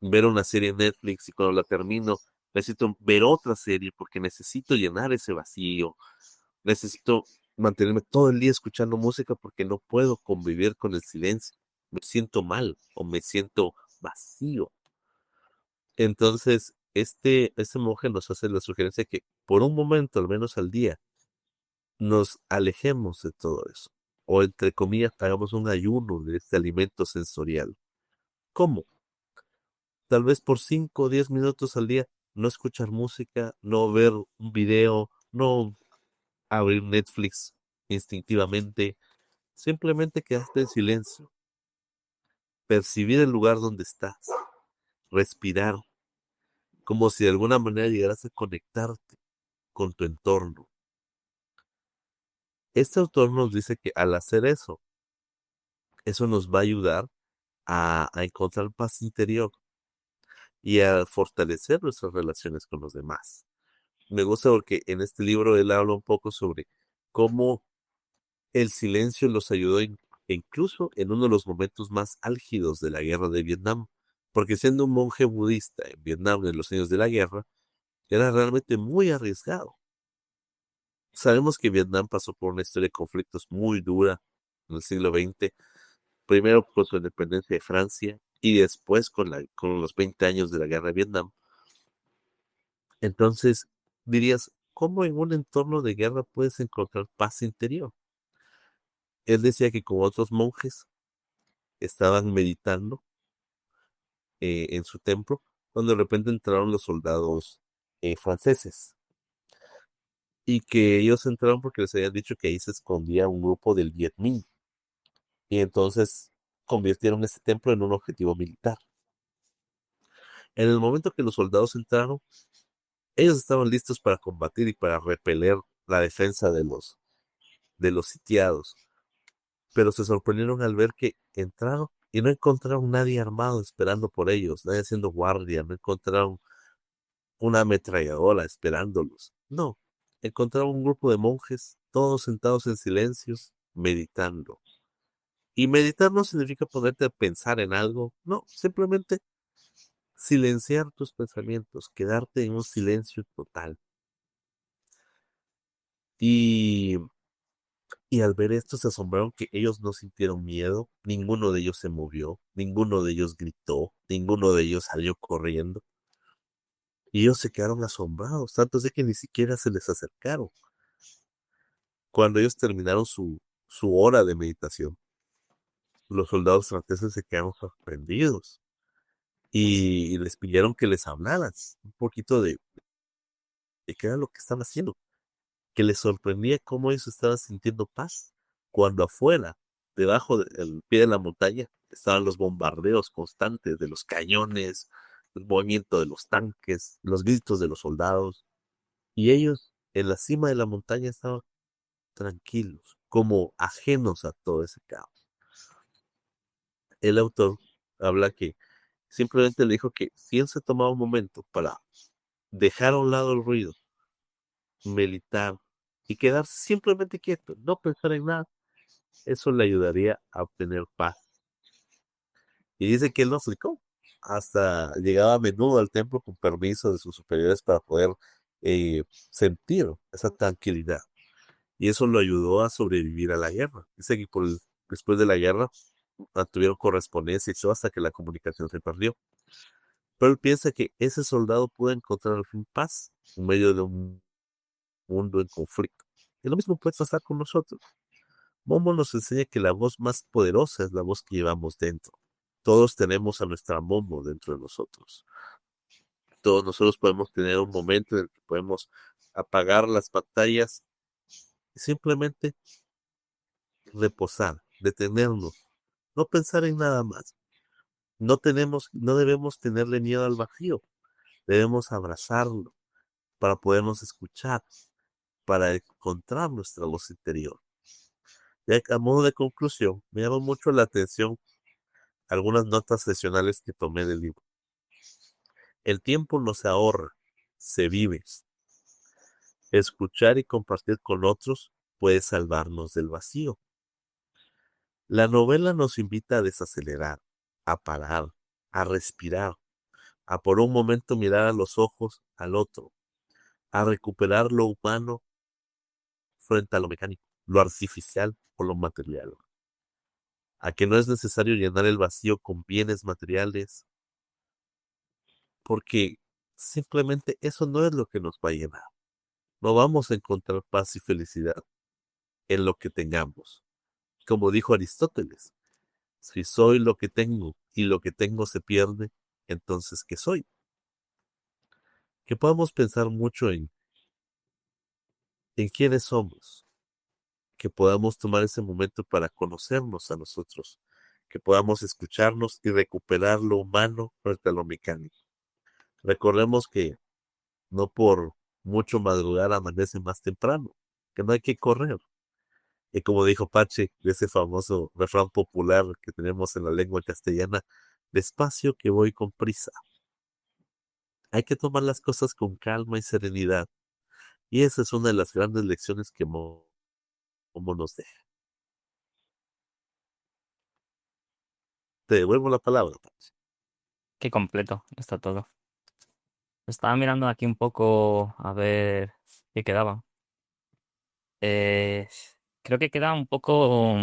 ver una serie en Netflix y cuando la termino, necesito ver otra serie porque necesito llenar ese vacío. Necesito mantenerme todo el día escuchando música porque no puedo convivir con el silencio. Me siento mal o me siento vacío. Entonces, este monje nos hace la sugerencia que por un momento, al menos al día, nos alejemos de todo eso. O entre comillas, hagamos un ayuno de este alimento sensorial. ¿Cómo? Tal vez por 5 o 10 minutos al día, no escuchar música, no ver un video, no abrir Netflix instintivamente, simplemente quedarte en silencio, percibir el lugar donde estás, respirar, como si de alguna manera llegaras a conectarte con tu entorno. Este autor nos dice que al hacer eso, eso nos va a ayudar a encontrar paz interior y a fortalecer nuestras relaciones con los demás. Me gusta porque en este libro él habla un poco sobre cómo el silencio los ayudó incluso en uno de los momentos más álgidos de la guerra de Vietnam, porque siendo un monje budista en Vietnam en los años de la guerra, era realmente muy arriesgado. Sabemos que Vietnam pasó por una historia de conflictos muy dura en el siglo XX, primero con su independencia de Francia y después con los 20 años de la guerra de Vietnam. Entonces, dirías, ¿cómo en un entorno de guerra puedes encontrar paz interior? Él decía que con otros monjes estaban meditando en su templo, cuando de repente entraron los soldados franceses y que ellos entraron porque les habían dicho que ahí se escondía un grupo del Viet Minh y entonces convirtieron ese templo en un objetivo militar. En el momento que los soldados entraron, ellos estaban listos para combatir y para repeler la defensa de los sitiados, pero se sorprendieron al ver que entraron y no encontraron nadie armado esperando por ellos, nadie haciendo guardia, no encontraron una ametralladora esperándolos. No, encontraron un grupo de monjes, todos sentados en silencios, meditando. Y meditar no significa ponerte a pensar en algo, no, simplemente silenciar tus pensamientos, quedarte en un silencio total. Y, y al ver esto se asombraron que ellos no sintieron miedo, ninguno de ellos se movió, ninguno de ellos gritó, ninguno de ellos salió corriendo. Y ellos se quedaron asombrados, tanto así que ni siquiera se les acercaron. Cuando ellos terminaron su hora de meditación, los soldados franceses se quedaron sorprendidos y les pidieron que les hablaras un poquito de qué era lo que estaban haciendo, que les sorprendía cómo ellos estaban sintiendo paz, cuando afuera, debajo del pie de la montaña, estaban los bombardeos constantes de los cañones, el movimiento de los tanques, los gritos de los soldados, y ellos en la cima de la montaña estaban tranquilos, como ajenos a todo ese caos. El autor habla que simplemente le dijo que si él se tomaba un momento para dejar a un lado el ruido, meditar y quedarse simplemente quieto, no pensar en nada, eso le ayudaría a obtener paz. Y dice que él no aplicó. Hasta llegaba a menudo al templo con permiso de sus superiores para poder sentir esa tranquilidad. Y eso lo ayudó a sobrevivir a la guerra. Dice que después de la guerra mantuvieron correspondencia y todo hasta que la comunicación se perdió. Pero él piensa que ese soldado pudo encontrar al fin paz en medio de un mundo en conflicto. Y lo mismo puede pasar con nosotros. Momo nos enseña que la voz más poderosa es la voz que llevamos dentro. Todos tenemos a nuestra Momo dentro de nosotros. Todos nosotros podemos tener un momento en el que podemos apagar las pantallas y simplemente reposar, detenernos, no pensar en nada más. No debemos tenerle miedo al vacío, debemos abrazarlo para podernos escuchar, para encontrar nuestra voz interior. Ya que a modo de conclusión, me llamó mucho la atención algunas notas sesionales que tomé del libro. El tiempo no se ahorra, se vive. Escuchar y compartir con otros puede salvarnos del vacío. La novela nos invita a desacelerar, a parar, a respirar, a por un momento mirar a los ojos al otro, a recuperar lo humano frente a lo mecánico, lo artificial o lo material, a que no es necesario llenar el vacío con bienes materiales, porque simplemente eso no es lo que nos va a llenar. No vamos a encontrar paz y felicidad en lo que tengamos. Como dijo Aristóteles, si soy lo que tengo y lo que tengo se pierde, entonces ¿qué soy? Que podamos pensar mucho en quiénes somos, que podamos tomar ese momento para conocernos a nosotros, que podamos escucharnos y recuperar lo humano frente a lo mecánico. Recordemos que no por mucho madrugar amanece más temprano, que no hay que correr, Y como dijo Pache, ese famoso refrán popular que tenemos en la lengua castellana, despacio que voy con prisa. Hay que tomar las cosas con calma y serenidad. Y esa es una de las grandes lecciones que Momo nos deja. Te devuelvo la palabra, Pache. Qué completo está todo. Estaba mirando aquí un poco a ver qué quedaba. Eh, Creo que queda un poco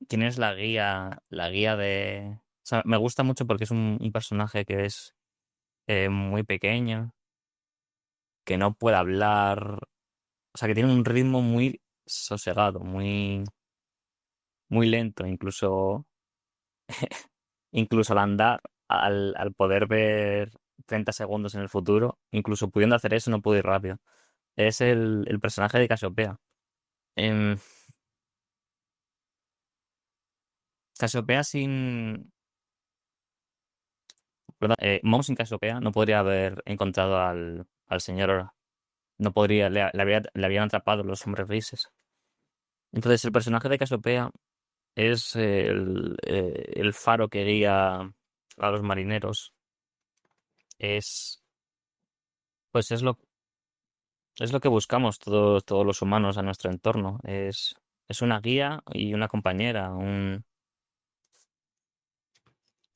quién es la guía de... O sea, me gusta mucho porque es un personaje que es muy pequeño, que no puede hablar, o sea, que tiene un ritmo muy sosegado, muy lento, incluso al andar, al poder ver 30 segundos en el futuro, incluso pudiendo hacer eso, no puede ir rápido. Es el personaje de Casiopea. Em, Casiopea sin... Perdón, Momo sin Casiopea no podría haber encontrado al señor Ora. No podría, le habían atrapado los hombres grises. Entonces el personaje de Casiopea es el faro que guía a los marineros. Es, pues es lo que buscamos todos los humanos a nuestro entorno. Es una guía y una compañera,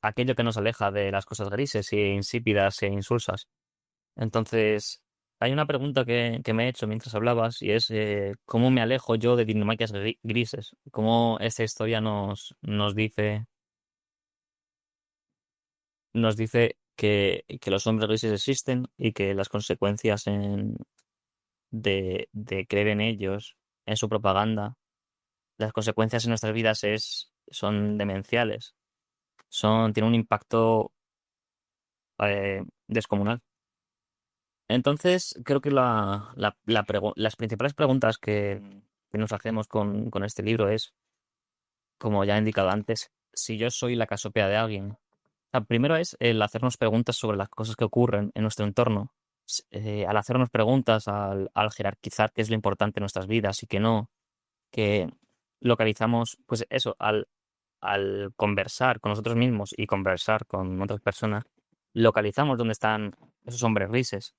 aquello que nos aleja de las cosas grises e insípidas e insulsas. Entonces, hay una pregunta que me he hecho mientras hablabas y es ¿cómo me alejo yo de dinamarcas grises? ¿Cómo esta historia nos dice que los hombres grises existen y que las consecuencias de creer en ellos, en su propaganda, las consecuencias en nuestras vidas son demenciales, tienen un impacto descomunal. Entonces, creo que las principales preguntas que nos hacemos con este libro es, como ya he indicado antes, si yo soy la casopea de alguien. O sea, primero es el hacernos preguntas sobre las cosas que ocurren en nuestro entorno. Al hacernos preguntas, al jerarquizar qué es lo importante en nuestras vidas y qué no, que localizamos, pues eso, al conversar con nosotros mismos y conversar con otras personas, localizamos dónde están esos hombres grises,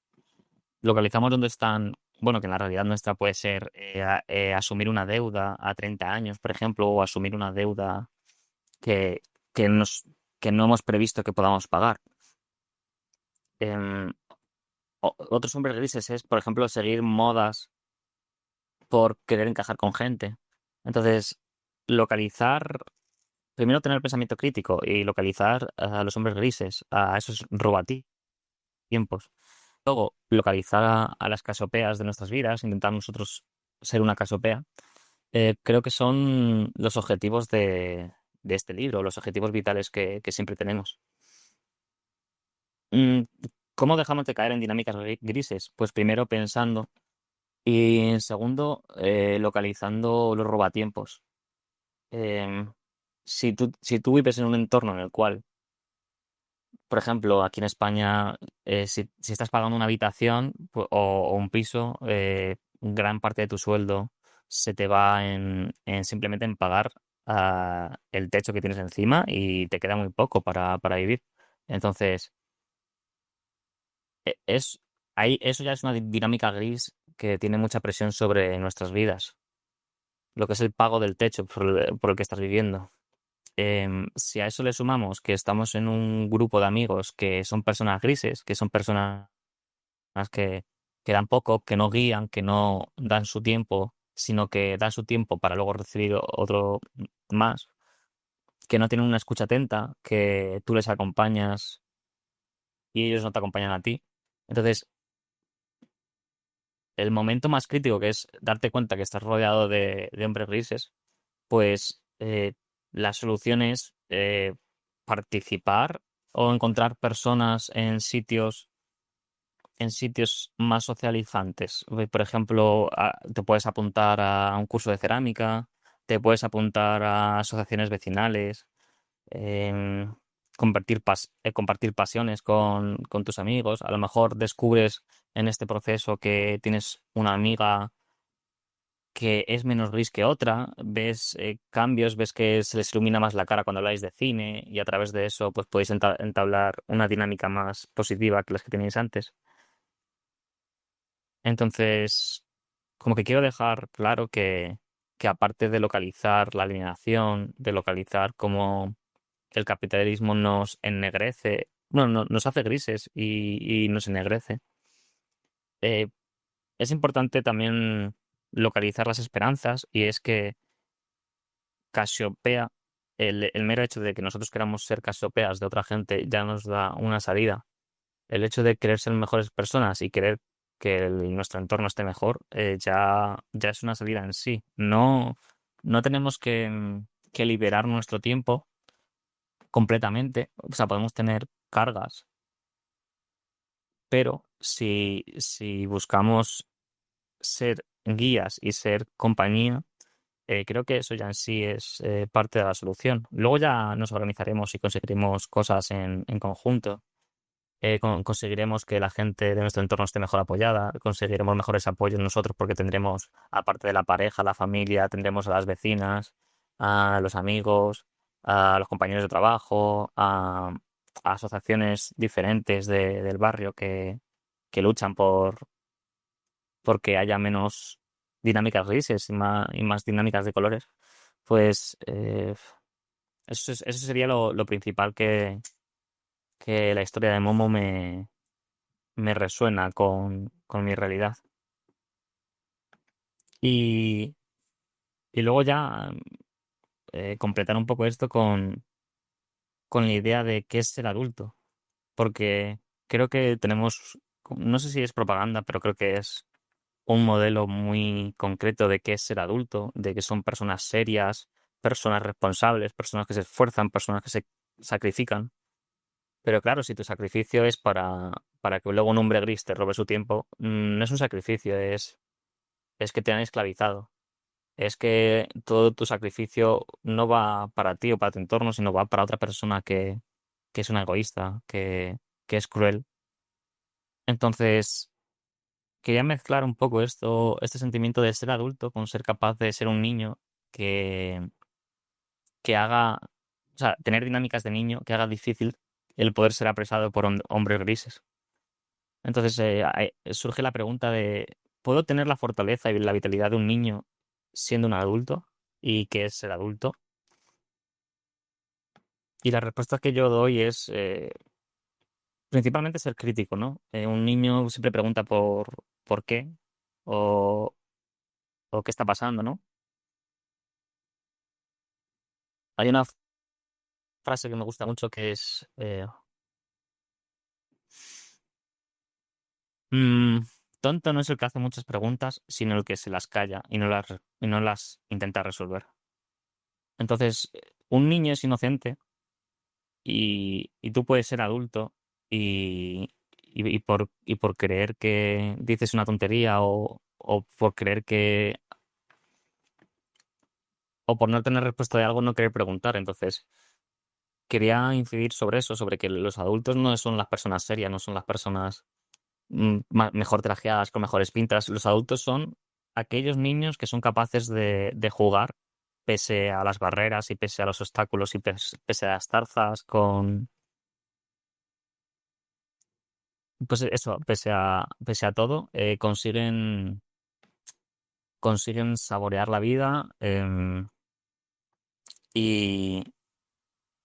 localizamos dónde están, bueno, que en la realidad nuestra puede ser asumir una deuda a 30 años, por ejemplo, o asumir una deuda que, que, nos, que no hemos previsto que podamos pagar. Em, Otros hombres grises es, por ejemplo, seguir modas por querer encajar con gente. Entonces, localizar, primero tener pensamiento crítico y localizar a los hombres grises, a esos robatiempos. Luego, localizar a las casopeas de nuestras vidas, intentar nosotros ser una casopea. Creo que son los objetivos de este libro, los objetivos vitales que siempre tenemos. Mm, ¿Cómo dejamos de caer en dinámicas grises? Pues primero pensando y en segundo localizando los robatiempos. Em, si tú vives en un entorno en el cual, por ejemplo, aquí en España, si estás pagando una habitación o un piso, gran parte de tu sueldo se te va en simplemente en pagar el techo que tienes encima y te queda muy poco para vivir. Entonces, e- es, eso ya es una dinámica gris que tiene mucha presión sobre nuestras vidas, lo que es el pago del techo por el que estás viviendo. Si a eso le sumamos que estamos en un grupo de amigos que son personas grises, que son personas que, que dan poco, que no guían, que no dan su tiempo, sino que dan su tiempo para luego recibir otro más, que no tienen una escucha atenta, que tú les acompañas y ellos no te acompañan a ti. Entonces, el momento más crítico, que es darte cuenta que estás rodeado de hombres grises, pues la solución es participar o encontrar personas en sitios más socializantes. Por ejemplo, te puedes apuntar a un curso de cerámica, te puedes apuntar a asociaciones vecinales, em, compartir pasiones con tus amigos. A lo mejor descubres en este proceso que tienes una amiga que es menos gris que otra, ves cambios, ves que se les ilumina más la cara cuando habláis de cine y a través de eso pues podéis entablar una dinámica más positiva que las que teníais antes. Entonces, como que quiero dejar claro que aparte de localizar la alienación, de localizar cómo el capitalismo nos ennegrece, bueno, nos hace grises y nos ennegrece, eh, es importante también localizar las esperanzas y es que Casiopea, el mero hecho de que nosotros queramos ser Casiopeas de otra gente ya nos da una salida. El hecho de querer ser mejores personas y querer que nuestro entorno esté mejor, ya es una salida en sí. No tenemos que liberar nuestro tiempo completamente. O sea, podemos tener cargas, pero si buscamos ser guías y ser compañía, creo que eso ya en sí es parte de la solución. Luego ya nos organizaremos y conseguiremos cosas en conjunto. Conseguiremos que la gente de nuestro entorno esté mejor apoyada, conseguiremos mejores apoyos nosotros porque tendremos, aparte de la pareja, la familia, tendremos a las vecinas, a los amigos, a los compañeros de trabajo, a asociaciones diferentes del barrio que luchan porque haya menos dinámicas grises y más dinámicas de colores. Pues eso sería lo principal que la historia de Momo me resuena con mi realidad. Y, y luego ya completar un poco esto con la idea de qué es ser adulto. Porque creo que tenemos, no sé si es propaganda, pero creo que es un modelo muy concreto de qué es ser adulto, de que son personas serias, personas responsables, personas que se esfuerzan, personas que se sacrifican. Pero claro, si tu sacrificio es para que luego un hombre gris te robe su tiempo, no es un sacrificio, es que te han esclavizado. Es que todo tu sacrificio no va para ti o para tu entorno, sino va para otra persona que es una egoísta, que es cruel. Entonces, quería mezclar un poco este sentimiento de ser adulto con ser capaz de ser un niño que, que haga, o sea, tener dinámicas de niño que haga difícil el poder ser apresado por hombres grises. Entonces, surge la pregunta de, ¿puedo tener la fortaleza y la vitalidad de un niño siendo un adulto? ¿Y qué es ser adulto? Y la respuesta que yo doy es principalmente ser crítico, ¿no? Un niño siempre pregunta por qué o, o qué está pasando, ¿no? Hay una frase que me gusta mucho que es, mm, tonto no es el que hace muchas preguntas, sino el que se las calla y no las intenta resolver. Entonces, un niño es inocente y tú puedes ser adulto y por creer que dices una tontería o por creer que o por no tener respuesta de algo no querer preguntar. Entonces, quería incidir sobre eso, sobre que los adultos no son las personas serias, no son las personas mejor trajeadas, con mejores pintas. Los adultos son aquellos niños que son capaces de jugar pese a las barreras y pese a los obstáculos y pese a las tarzas, pues eso, pese a todo, consiguen saborear la vida y,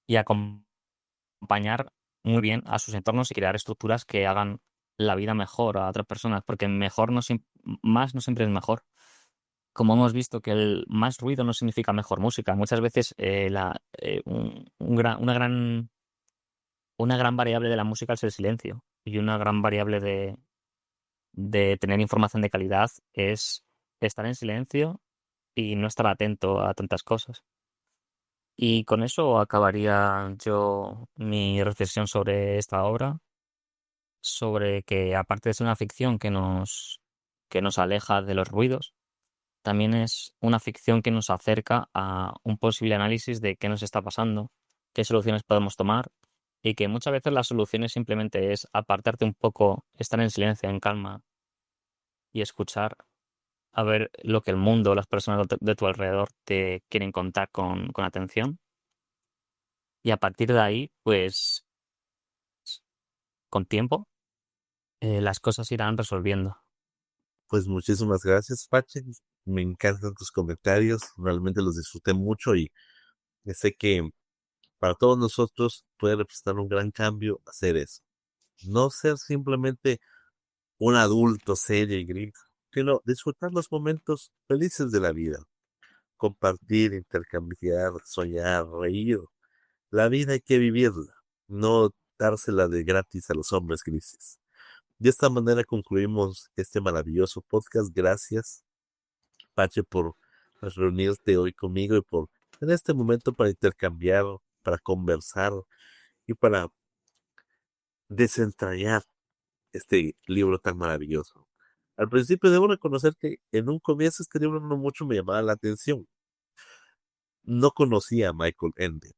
y acompañar muy bien a sus entornos y crear estructuras que hagan la vida mejor a otras personas, porque más no siempre es mejor. Como hemos visto que el más ruido no significa mejor música, muchas veces una gran variable de la música es el silencio y una gran variable de tener información de calidad es estar en silencio y no estar atento a tantas cosas. Y con eso acabaría yo mi reflexión sobre esta obra, sobre que aparte de ser una ficción que nos aleja de los ruidos, también es una ficción que nos acerca a un posible análisis de qué nos está pasando, qué soluciones podemos tomar y que muchas veces las soluciones simplemente es apartarte un poco, estar en silencio, en calma y escuchar a ver lo que el mundo, las personas de tu alrededor te quieren contar con atención. Y a partir de ahí, pues, con tiempo, las cosas irán resolviendo. Pues muchísimas gracias, Pache. Me encantan tus comentarios, realmente los disfruté mucho y sé que para todos nosotros puede representar un gran cambio hacer eso. No ser simplemente un adulto serio y gris, sino disfrutar los momentos felices de la vida, compartir, intercambiar, soñar, reír. La vida hay que vivirla, no dársela de gratis a los hombres grises. De esta manera concluimos este maravilloso podcast. Gracias, Pache, por reunirte hoy conmigo y por en este momento para intercambiar, para conversar y para desentrañar este libro tan maravilloso. Al principio debo reconocer que en un comienzo este libro no mucho me llamaba la atención. No conocía a Michael Ende,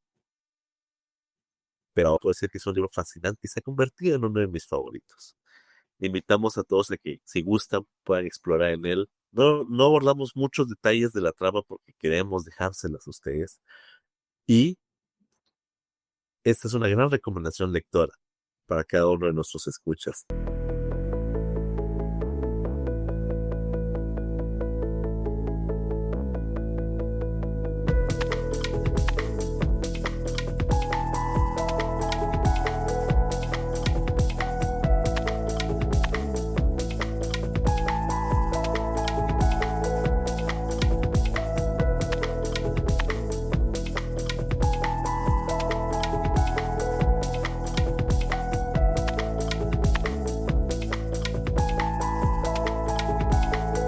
pero puede ser que es un libro fascinante y se ha convertido en uno de mis favoritos. Invitamos a todos a que, si gustan, puedan explorar en él. No abordamos muchos detalles de la trama porque queremos dejárselas a ustedes. Y esta es una gran recomendación lectora para cada uno de nuestros escuchas.